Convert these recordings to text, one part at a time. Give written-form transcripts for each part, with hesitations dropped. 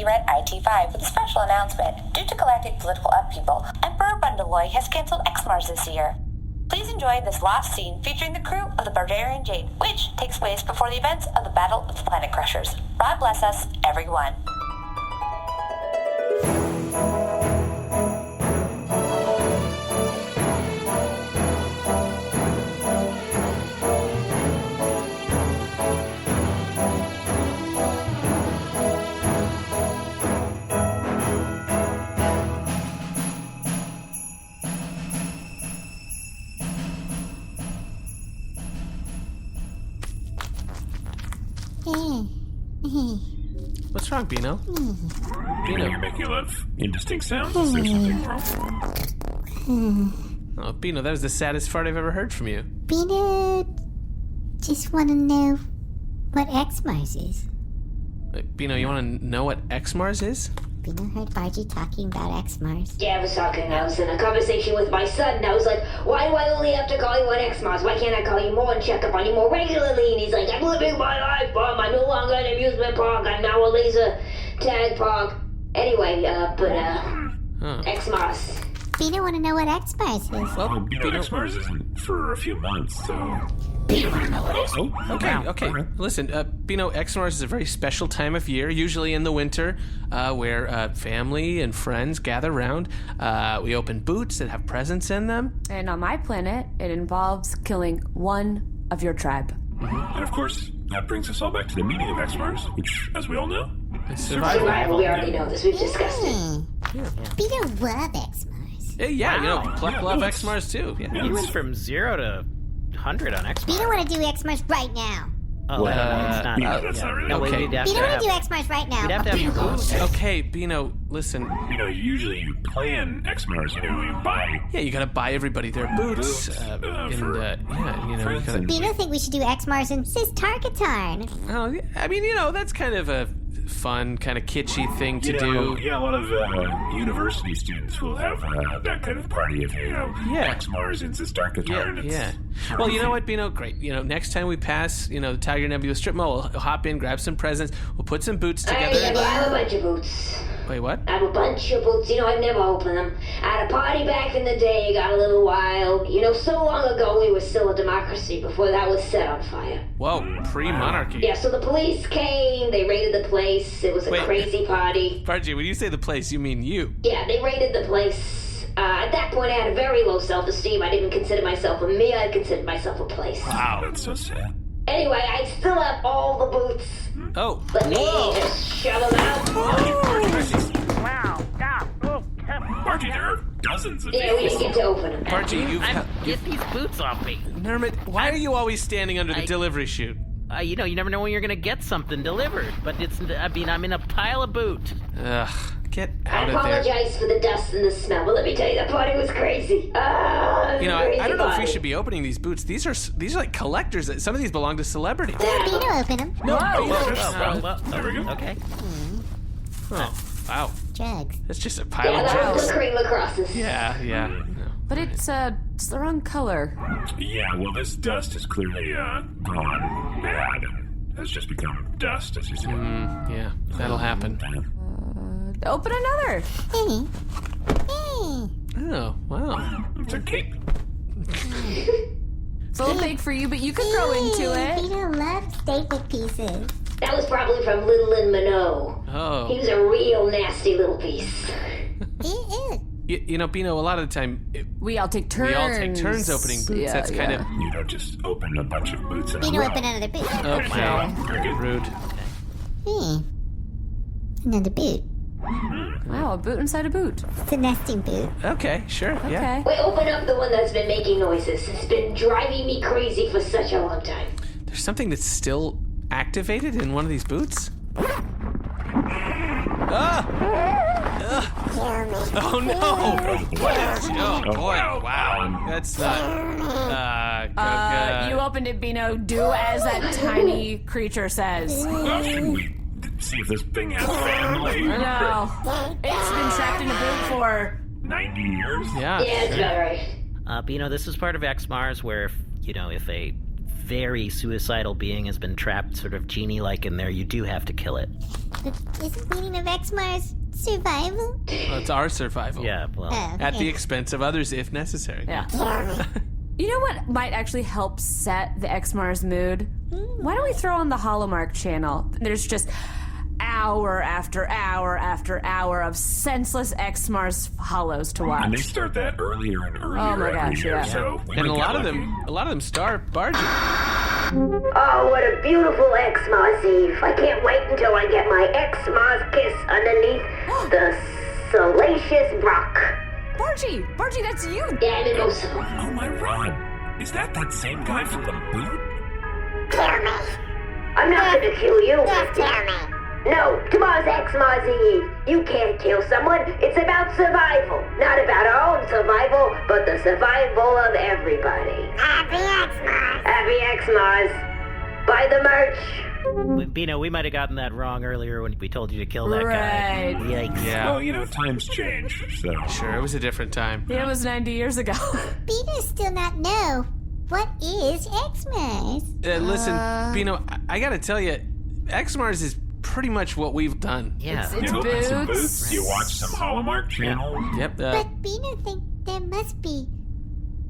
B-Red IT5 with a special announcement. Due to galactic political upheaval, Emperor Bundaloy has cancelled X-Marse this year. Please enjoy this last scene featuring the crew of the Barbarian Jade, which takes place before the events of the Battle of the Planet Crushers. God bless us, everyone. What's wrong, Bino? Bino, you're making a lot of indistinct sounds. Is there something wrong? Oh, Bino, that was the saddest fart I've ever heard from you. Bino, just want to know what X-Marse is. Wait, Bino, you want to know what X-Marse is? Bino heard Bargy talking about X-Marse. Yeah, I was in a conversation with my son, and I was like, why do I only have to call you on X-Marse? Why can't I call you more and check up on you more regularly? And he's like, I'm living my life, Mom. I'm no longer an amusement park. I'm now a laser tag park. Anyway, X-Marse. Bino want to know what X-Marse is. Well, Bino, X-Mars isn't for a few months, so... Okay. Listen, Bino, X-Marse is a very special time of year, usually in the winter, where family and friends gather around. We open boots that have presents in them. And on my planet, it involves killing one of your tribe. Mm-hmm. And of course, that brings us all back to the meaning of X-Mars, which, as we all know, is survival. We already know this. We've discussed it. Bino love X-Marse. Yeah, wow. You know, Pluck love X-Marse too. Yeah. You went from 0 to 100 on X-Mars. Bino want to do X-Marse right now. Oh, that's not really no, okay. Bino want to do X-Marse right now. We'd have to have boots. Okay, Bino, listen. Usually you plan X-Mars, you buy... Yeah, you gotta buy everybody their boots. You gotta... Bino think we should do X-Mars in Zistarkitarn. Oh, yeah, I mean, that's kind of a fun, kind of kitschy thing to do. Yeah, a lot of university students will have that kind of party of, X-Mars and Zistarkitarn. Yeah. Well, you know what, Bino? Great. Next time we pass, the Tiger Nebula strip mall, we'll hop in, grab some presents, we'll put some boots together. I have a bunch of boots. Wait, what? I have a bunch of boots. I've never opened them. I had a party back in the day, got a little wild. So long ago we were still a democracy before that was set on fire. Whoa, pre-monarchy. Yeah, so the police came, they raided the place. It was a crazy party. Bargy, when you say the place, you mean you. Yeah, they raided the place. At that point, I had a very low self-esteem. I didn't consider myself a me. I considered myself a place. Wow, that's so sad. Anyway, I still have all the boots. Oh. Let me just shove them out. Wow. Bargy, there are dozens of Yeah, we didn't get to open them. Bargy, Get these boots off me. Nermit, why are you always standing under the delivery chute? You never know when you're gonna get something delivered. But I'm in a pile of boot. Ugh, get out I of there. apologize for the dust and the smell, but let me tell you, that party was crazy. I don't know if we should be opening these boots. These are like collectors. Some of these belong to celebrities. Bino open them. No, There we go. Okay. Oh, wow. Drugs. That's just a pile of that was drugs. the cream lacrosses. Yeah. No. But it's the wrong color. Yeah, well, this dust is clearly gone bad and has just become dust, as you say. Yeah, that'll happen. Open another. Oh, wow. It's a cape. It's a little big for you, but you can grow into it. Bino loves statement pieces. That was probably from Little and Minot. Oh. He was a real nasty little piece. He is. Bino, a lot of the time, We all take turns. opening boots. Yeah, That's kind of... You don't just open a bunch of boots in a Bino row. open another boot. Okay. Very good. Rude. Another boot. Wow, a boot inside a boot. It's a nesting boot. Okay, sure. Yeah. Okay. Wait, open up the one that's been making noises. It's been driving me crazy for such a long time. There's something that's still activated in one of these boots. Ah! Oh no! What is? Oh boy! Wow! That's not. You opened it, Bino. Do as that tiny creature says. Should we see if this thing has family? No, it's been trapped in a boot for 90 years? Yeah. Yeah, it's about right. This is part of X-Mars where if a very suicidal being has been trapped sort of genie-like in there, you do have to kill it. But isn't meaning of X-Marse survival? Well, it's our survival. Yeah, well... Oh, At the okay. expense of others, if necessary. Yeah. You know what might actually help set the X-Mars mood? Why don't we throw on the Holomark channel? There's just hour after hour after hour of senseless X-Mars hollows to watch. And they start that earlier and earlier Oh my every gosh, year, yeah. so we And might a get lot of lucky. them star Bargy. Oh, what a beautiful X-Mars Eve. I can't wait until I get my X-Mars kiss underneath the salacious rock. Bargy, that's you! Yeah, I'm in most of them. Oh my Ron, is that same guy from the boot? Kill me. I'm not gonna kill you. Just kill me. No, tomorrow's X-Mars Eve. You can't kill someone. It's about survival. Not about our own survival, but the survival of everybody. Happy X-Marse. Happy X-Mars. Buy the merch. Bino, we might have gotten that wrong earlier when we told you to kill that Right. guy. Yikes. Yeah. Well, times change, so... Sure, it was a different time. It was 90 years ago. Peter still not know. What is X-Marse? Listen, Bino, I gotta tell you, X-Mars is pretty much what we've done. Yeah. It's You open some boots. boots, you watch some Holomark channel. Yep. But Peter think there must be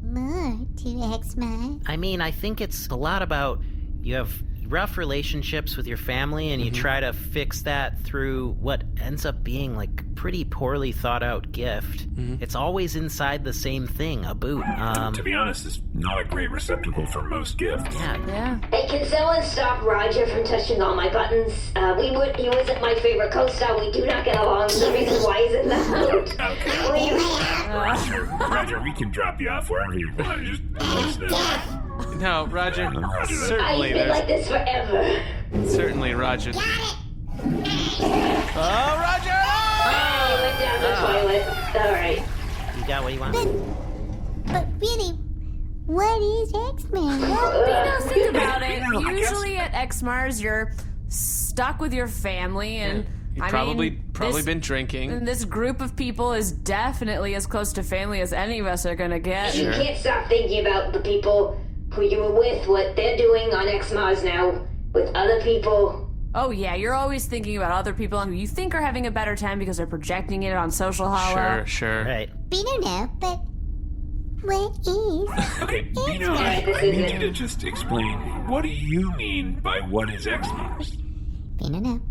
more to X-Marse. I mean, I think it's a lot about you have rough relationships with your family and you try to fix that through what ends up being like pretty poorly thought out gift. It's always inside the same thing, a boot. To be honest, it's not a great receptacle for most gifts. Yeah. Hey, can someone stop Roger from touching all my buttons? He wasn't my favorite co-star. We do not get along. The reason why he's in the boot. Roger, we can drop you off wherever you want. Just listen. No, Roger. I've Certainly, been like there's this forever. certainly Roger. Oh, Roger! He went down the toilet. All right. You got what you want? But really, what is X-Marse? Think about it. Usually at X-Mars, you're stuck with your family, and You've I probably mean, been drinking. And this group of people is definitely as close to family as any of us are gonna get. You can't stop thinking about the people who you were with, what they're doing on X-Mars now with other people. Oh yeah, you're always thinking about other people who you think are having a better time because they're projecting it on social holo. Sure. Right. Peter know, but what is? Okay, Bino, I need you to just explain, what do you mean by what is X-Marse? Peter know.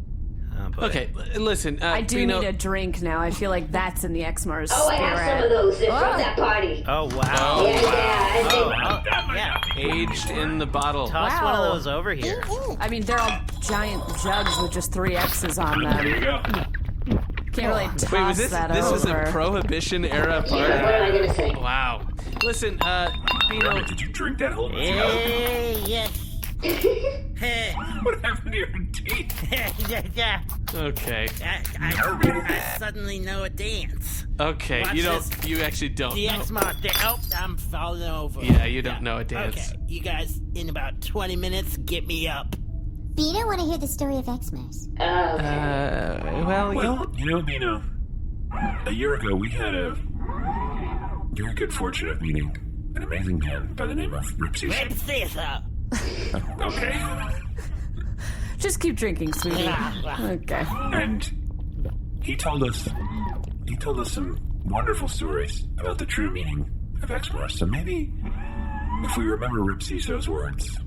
Oh, boy. Okay, listen. I do Bino, need a drink now. I feel like that's in the X-Mars Oh, I spirit. have some of those. They're from that party. Oh, wow. Yeah, Yeah. aged in the bottle. Toss one of those over here. I mean, they're all giant jugs with just 3 X's on There you them. go. Can't really toss Wait, was this that this over. is a Prohibition era What am party? I gonna say? Wow. Listen, Bino. Did you drink that whole thing? Yes. What happened to your teeth? Okay. I suddenly know a dance. Okay. Watch You this. You actually don't. The know. X-Marse. Oh, I'm falling over. Yeah, you don't know a dance. Okay, you guys, in about 20 minutes, get me up. Peter want to hear the story of X-Marse. Well, Bino, a year ago we had a very good fortune of meeting an amazing man by the name of Ripsy. Rip Caesar. Okay. Just keep drinking, sweetie. Okay. And he told us some wonderful stories about the true meaning of X-Marse. So maybe if we remember Rip Ciso's words.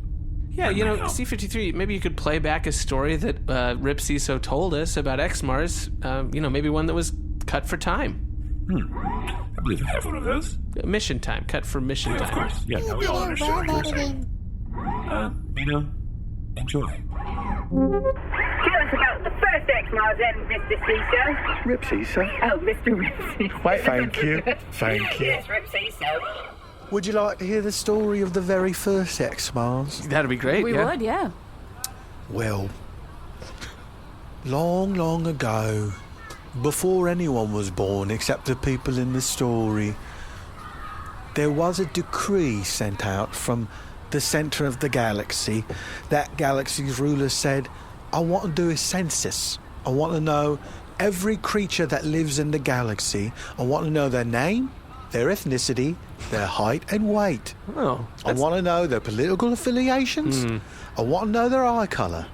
yeah, C-53, maybe you could play back a story that Rip Ciso told us about X-Mars, maybe one that was cut for time. I believe I have one of those. Mission time, cut for mission Of time. course. Yeah, no, we all understand what you're saying. Bino, enjoy. Tell us about the first X-Mars then, Mr. Ciso. Rip Ciso. Oh, Mr. Rip Ciso. Thank you. Thank you. Yes, Rip Ciso. Would you like to hear the story of the very first X-Mars? That'd be great. We would, yeah. Well, long, long ago, before anyone was born except the people in the story, there was a decree sent out from the center of the galaxy. That galaxy's ruler said, I want to do a census. I want to know every creature that lives in the galaxy. I want to know their name, their ethnicity, their height and weight. Oh. I want to know their political affiliations. I want to know their eye colour.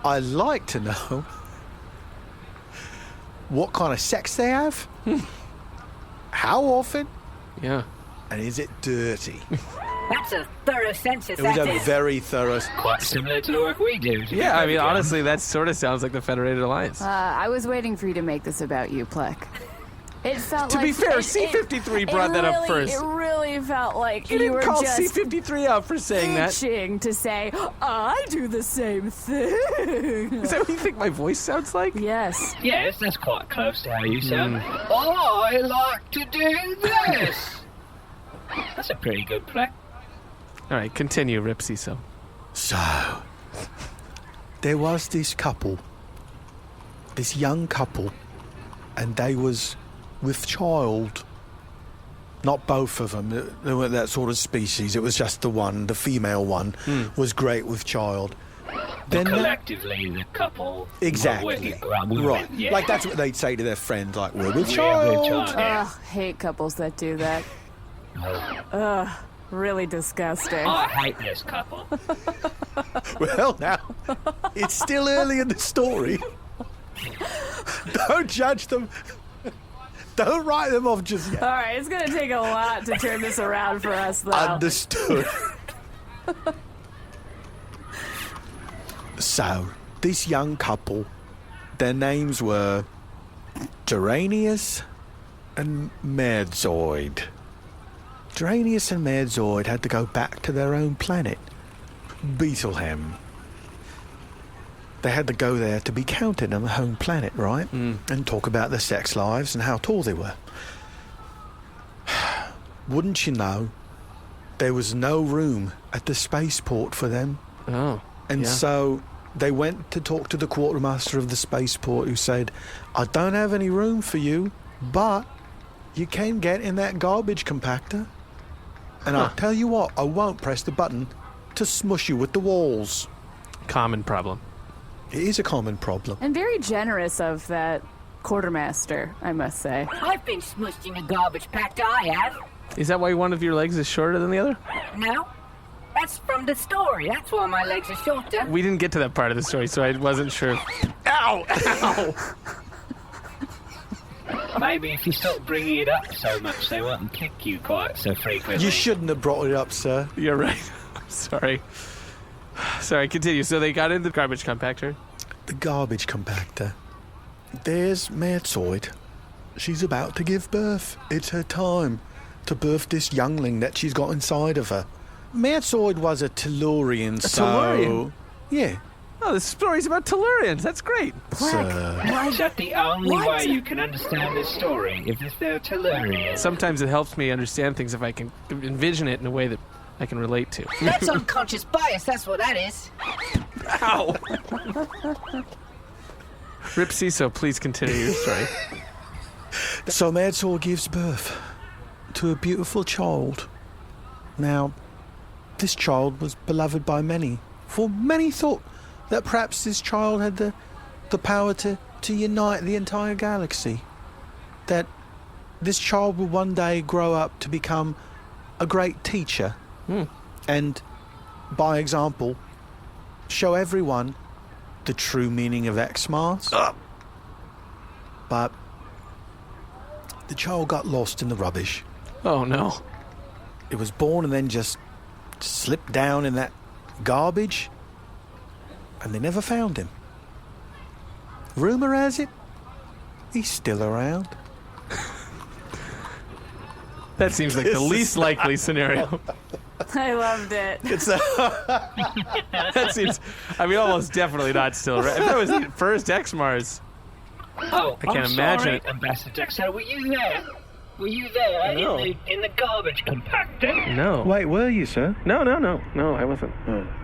I like to know what kind of sex they have, how often, Yeah. and is it dirty? That's a thorough census, It was that a is. very thorough... Quite similar to the work we do. Yeah, I mean, honestly, that sort of sounds like the Federated Alliance. I was waiting for you to make this about you, Plek. It felt To like... be fair, C-53 brought that up first. It really felt like You you didn't were call just C-53 out for saying that. itching to say, I do the same thing. Is that what you think my voice sounds like? Yes. Yes, that's quite close to how you sound. I like to do this. That's a pretty good play. All right, continue, Ripsy. So, there was this couple, this young couple, and they was with child. Not both of them. They weren't that sort of species. It was just the one, the female one, was great with child. Then Collectively, the couple. exactly. Right. Yeah. Like, that's what they'd say to their friend, like, we're with Yeah, child. with child, yeah. Ugh, hate couples that do that. Ugh, really disgusting. I hate this couple. Well, now, it's still early in the story. Don't judge them. Don't write them off just yet. All right, it's going to take a lot to turn this around for us, though. Understood. So, this young couple, their names were Geranius and Merzoid. Geranius and Merzoid had to go back to their own planet, Beetlehem. They had to go there to be counted on the home planet, right? And talk about their sex lives and how tall they were. Wouldn't you know, there was no room at the spaceport for them. oh, And yeah. so they went to talk to the quartermaster of the spaceport, who said, I don't have any room for you, but you can get in that garbage compactor. And I'll tell you what, I won't press the button to smush you with the walls. Common problem. It is a common problem. And very generous of that quartermaster, I must say. I've been smushed in a garbage packed, I have. Is that why one of your legs is shorter than the other? No? That's from the story. That's why my legs are shorter. We didn't get to that part of the story, so I wasn't sure. Ow! Ow! Maybe if you stop bringing it up so much, they won't kick you quite so frequently. You shouldn't have brought it up, sir. You're right. Sorry. Sorry, continue. So they got in the garbage compactor. The garbage compactor. There's Merzoid. She's about to give birth. It's her time to birth this youngling that she's got inside of her. Merzoid was a Tellurian, so... Tellurian? Yeah. Oh, this story's about Tellurians. That's great. Sir. Is that the only way you can understand this story? If they're Tellurian? Sometimes it helps me understand things if I can envision it in a way that I can relate to. That's unconscious bias, that's what that is. Ow! Ripsy, so please continue your story. So Merzoid gives birth to a beautiful child. Now, this child was beloved by many, for many thought that perhaps this child had the power to unite the entire galaxy. That this child would one day grow up to become a great teacher and, by example, show everyone the true meaning of X-Marse. But the child got lost in the rubbish. Oh, no. It was born and then just slipped down in that garbage, and they never found him. Rumour has it, he's still around. That seems like the least likely scenario. I loved it. That seems, I mean, almost definitely not still right. If that was the first X-Mars, Oh, I can't I'm imagine sorry, it. Ambassador Jackson, were you there? Were you there No. in the garbage compactor? no. Wait, were you, sir? No, I wasn't.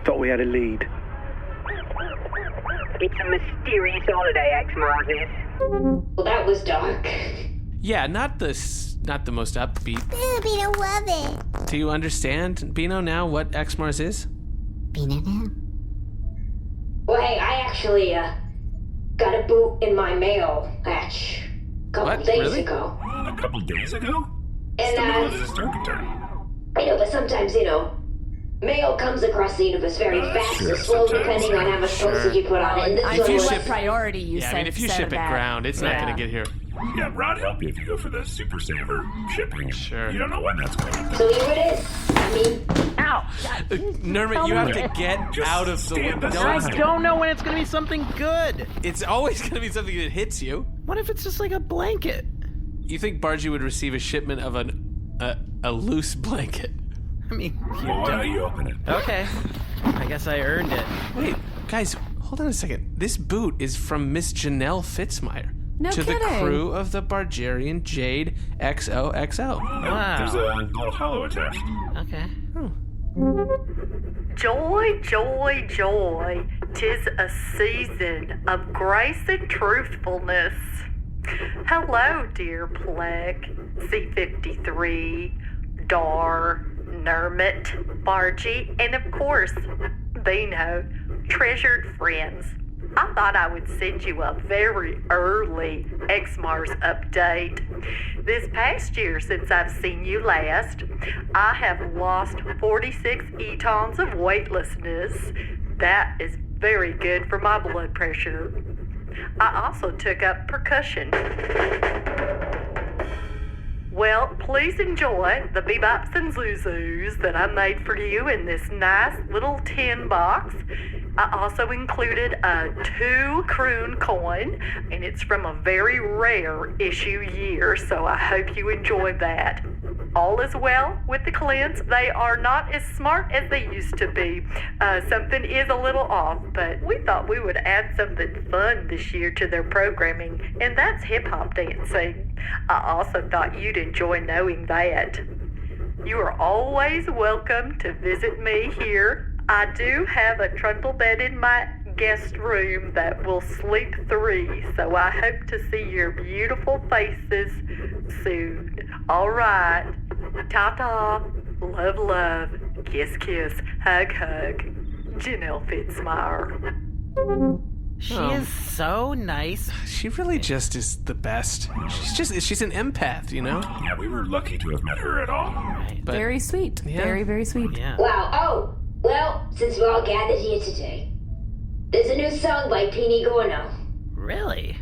Thought we had a lead. It's a mysterious holiday, X-Marse is. Well, that was dark. Yeah, not the most upbeat. Ooh, Beano, love it. Do you understand, Bino, now what X-Mars is? Beano, now. Well, hey, I actually, got a boot in my mail, a couple What? days Really? ago. A couple days ago? And, Zistarkitarn. I know, but sometimes, mail comes across the universe very fast or slow, depending on how much postage you put on it. And this I one see was... what priority you Yeah, said. I mean, if you said ship it that. ground, it's not going to get here. Yeah, Rod help you if you go for the Super Saver shipping. Sure. You don't know when that's going to So here it is. I mean... Ow! Nermit, you have to get out of the stand window. aside. I don't know when it's gonna be something good. It's always going to be something that hits you. What if it's just like a blanket? You think Bargy would receive a shipment of a loose blanket? I mean, Well, you open it. okay. I guess I earned it. Wait, guys, hold on a second. This boot is from Miss Janelle Fitzmire. No to kidding. the crew of the Bargerian Jade XOXO. Wow. There's a little hollow attached. Okay. Joy, joy, joy, 'tis a season of grace and truthfulness. Hello, dear Plek, C-53, Dar, Nermit, Bargy, and of course, Beano, treasured friends. I thought I would send you a very early X-Marse update. This past year, since I've seen you last, I have lost 46 etons of weightlessness. That is very good for my blood pressure. I also took up percussion. Well, please enjoy the bebops and zuzus that I made for you in this nice little tin box. I also included a 2 croon coin, and it's from a very rare issue year, so I hope you enjoy that. All is well with the Clint's. They are not as smart as they used to be. Something is a little off, but we thought we would add something fun this year to their programming, and that's hip-hop dancing. I also thought you'd enjoy knowing that. You are always welcome to visit me here. I do have a trundle bed in my guest room that will sleep 3, so I hope to see your beautiful faces soon. All right. Ta-ta. Love, love. Kiss, kiss. Hug, hug. Janelle Fitzmire. She is so nice. She really just is the best. She's an empath, you know? Yeah, we were lucky to have met her at all. Right. But Very sweet. Yeah. Very, very sweet. Yeah. Wow, oh, well, since we're all gathered here today, there's a new song by Pini Gorno. Really?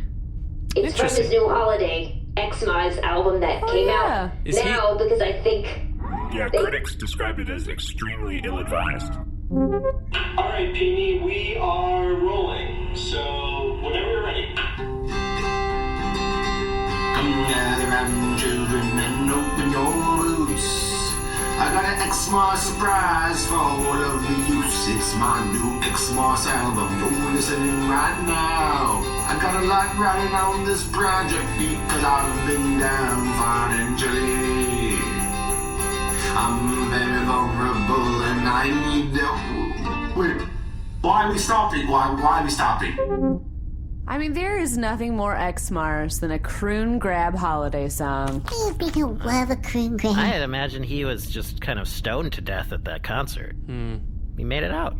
It's from his new holiday, X-Marse album that came yeah. out Is now because I think... Yeah, critics described it as extremely ill-advised. Alright, Peony, we are rolling, so whenever you're ready. Come gather round, children, and open your boots. I got an X-Marse surprise for all of the youths. It's my new X-Marse album, you're listening right now. I got a lot riding on this project because I've been down financially. I'm very vulnerable and I need help. Wait, why are we stopping? Why are we stopping? I mean, there is nothing more X-Marse than a croon grab holiday song. I don't love a croon grab. I had imagined he was just kind of stoned to death at that concert. He made it out.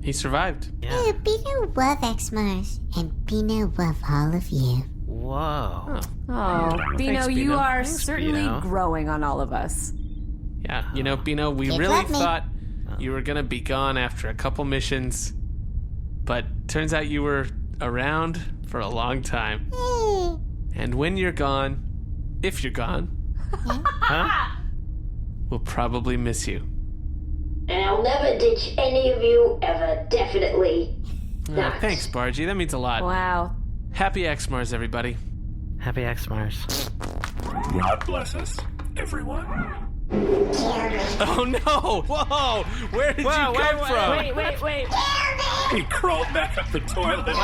he survived. Yeah. Bino love X-Marse, and Bino love all of you. Whoa. Oh, Bino, Thanks, you Bino. are Thanks, certainly Bino. growing on all of us. Yeah, you know, Bino, we They really love me. thought you were going to be gone after a couple missions, but turns out you were around for a long time. And when you're gone, if you're gone, Huh? we'll probably miss you. And I'll never ditch any of you ever, definitely not. Thanks, Bargy. That means a lot. Wow. Happy X-Mars, everybody. Happy X-Marse. God bless us, everyone. Oh, no! Whoa! Where did you come from? Wait. He crawled back up the toilet.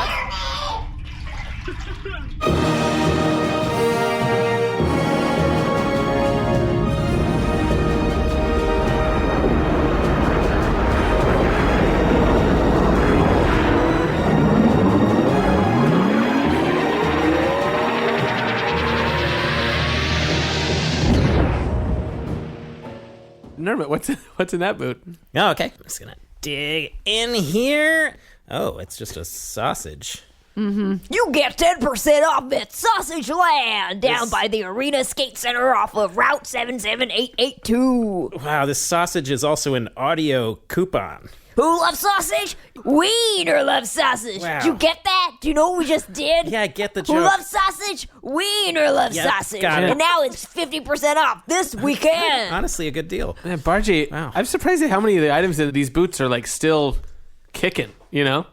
Nermit, what's in that boot? Oh, okay. I'm just gonna dig in here. Oh, it's just a sausage. You get 10% off at Sausage Land down by the Arena Skate Center off of Route 77882. Wow, this sausage is also an audio coupon. Who loves sausage? Wiener loves sausage. Wow. Did you get that? Do you know what we just did? Yeah, I get the joke. Who loves sausage? Wiener loves Yep, sausage. got it. And now it's 50% off this weekend. Honestly, a good deal. Man, Bargy, Wow. I'm surprised at how many of the items in these boots are like still kicking, you know?